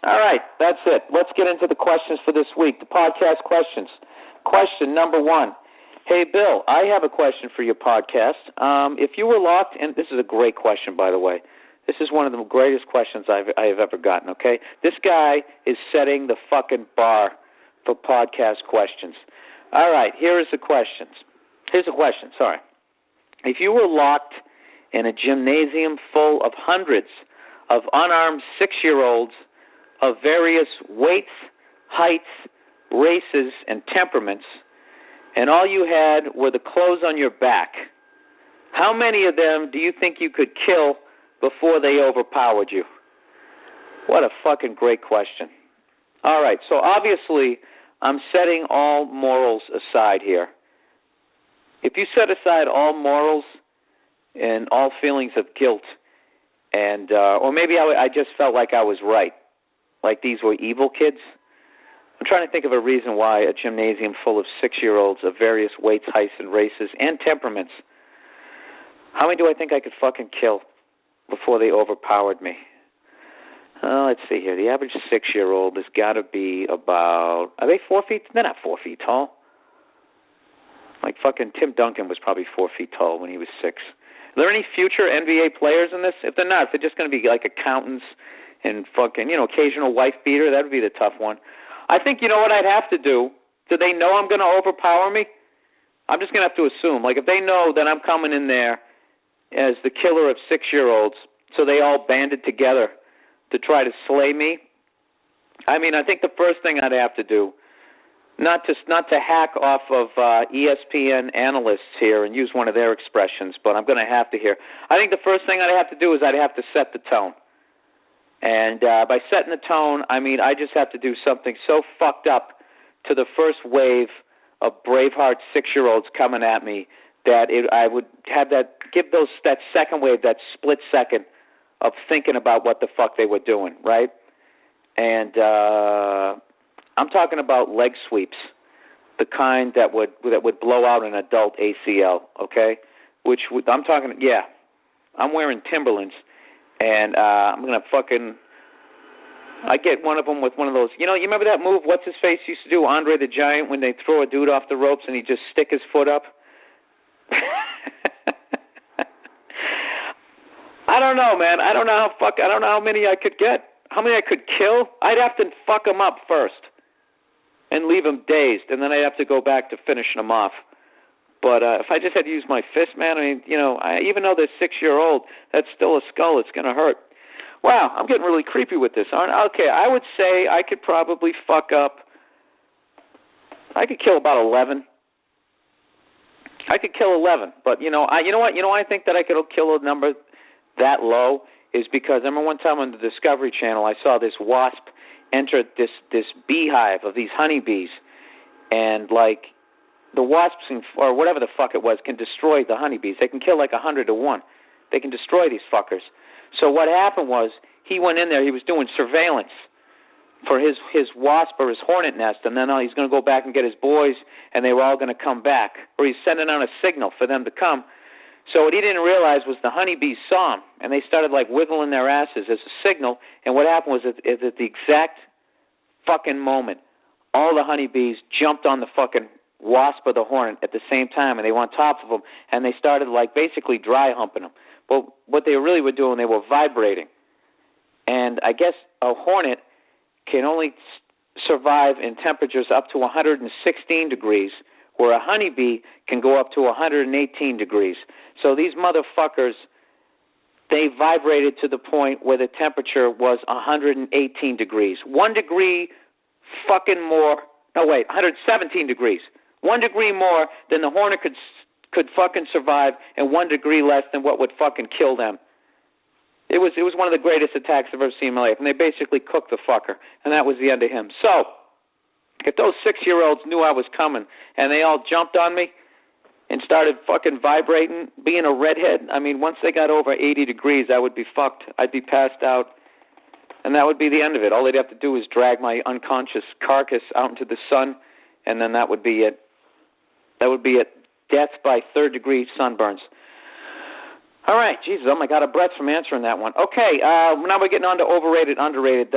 All right, that's it. Let's get into the questions for this week, the podcast questions. Question number 1. Hey, Bill, I have a question for your podcast. If you were locked, and this is a great question, by the way. This is one of the greatest questions I have ever gotten, okay? This guy is setting the fucking bar for podcast questions. All right, Here's the question, sorry. If you were locked in a gymnasium full of hundreds of unarmed 6-year-olds of various weights, heights, races, and temperaments, and all you had were the clothes on your back, how many of them do you think you could kill before they overpowered you? What a fucking great question. All right, so obviously I'm setting all morals aside here. If you set aside all morals and all feelings of guilt, and or maybe I just felt like I was right, like these were evil kids. I'm trying to think of a reason why a gymnasium full of 6-year-olds of various weights, heights, and races and temperaments, how many do I think I could fucking kill before they overpowered me? Let's see here. The average 6-year-old has got to be about, are they 4 feet? They're not 4 feet tall. Like fucking Tim Duncan was probably 4 feet tall when he was 6. Are there any future NBA players in this? If they're not, if they're just going to be like accountants and fucking, occasional wife beater, that would be the tough one. I think, you know what I'd have to do? Do they know I'm going to overpower me? I'm just going to have to assume. Like, if they know that I'm coming in there as the killer of 6-year-olds, so they all banded together to try to slay me, I think the first thing I'd have to do, not to hack off of ESPN analysts here and use one of their expressions, but I'm going to have to here. I think the first thing I'd have to do is I'd have to set the tone. And by setting the tone, I just have to do something so fucked up to the first wave of Braveheart 6-year-olds coming at me that I would have that second wave, that split second of thinking about what the fuck they were doing, right? And I'm talking about leg sweeps, the kind that would blow out an adult ACL, okay? I'm wearing Timberlands. And I'm going to I get one of them with one of those, you remember that move, what's-his-face used to do, Andre the Giant, when they throw a dude off the ropes and he just stick his foot up? I don't know, man. I don't know how many I could get. How many I could kill? I'd have to fuck them up first and leave them dazed, and then I'd have to go back to finishing them off. But if I just had to use my fist, man, even though they're 6-year-old, that's still a skull. It's going to hurt. Wow, I'm getting really creepy with this, aren't I? Okay, I would say I could probably I could kill about 11. I could kill 11, but you know what? I think that I could kill a number that low is because I remember one time on the Discovery Channel I saw this wasp enter this beehive of these honeybees, and like, the wasps, or whatever the fuck it was, can destroy the honeybees. They can kill like 100 to 1. They can destroy these fuckers. So what happened was, he went in there, he was doing surveillance for his wasp or his hornet nest, and then he's going to go back and get his boys, and they were all going to come back. Or he's sending out a signal for them to come. So what he didn't realize was the honeybees saw him, and they started like wiggling their asses as a signal, and what happened was at the exact fucking moment, all the honeybees jumped on the fucking wasp or the hornet at the same time, and they were on top of them, and they started like basically dry humping them. But what they really were doing, they were vibrating. And I guess a hornet can only survive in temperatures up to 116 degrees, where a honeybee can go up to 118 degrees. So these motherfuckers, they vibrated to the point where the temperature was 118 degrees. 1 degree fucking more, 117 degrees. 1 degree more than the hornet could fucking survive, and 1 degree less than what would fucking kill them. It was one of the greatest attacks I've ever seen in my life, and they basically cooked the fucker, and that was the end of him. So, if those 6-year-olds knew I was coming, and they all jumped on me and started fucking vibrating, being a redhead, once they got over 80 degrees, I would be fucked. I'd be passed out, and that would be the end of it. All they'd have to do is drag my unconscious carcass out into the sun, and then that would be it. That would be it. Death by third-degree sunburns. All right, Jesus, oh my God, a breath from answering that one. Okay, now we're getting on to overrated, underrated.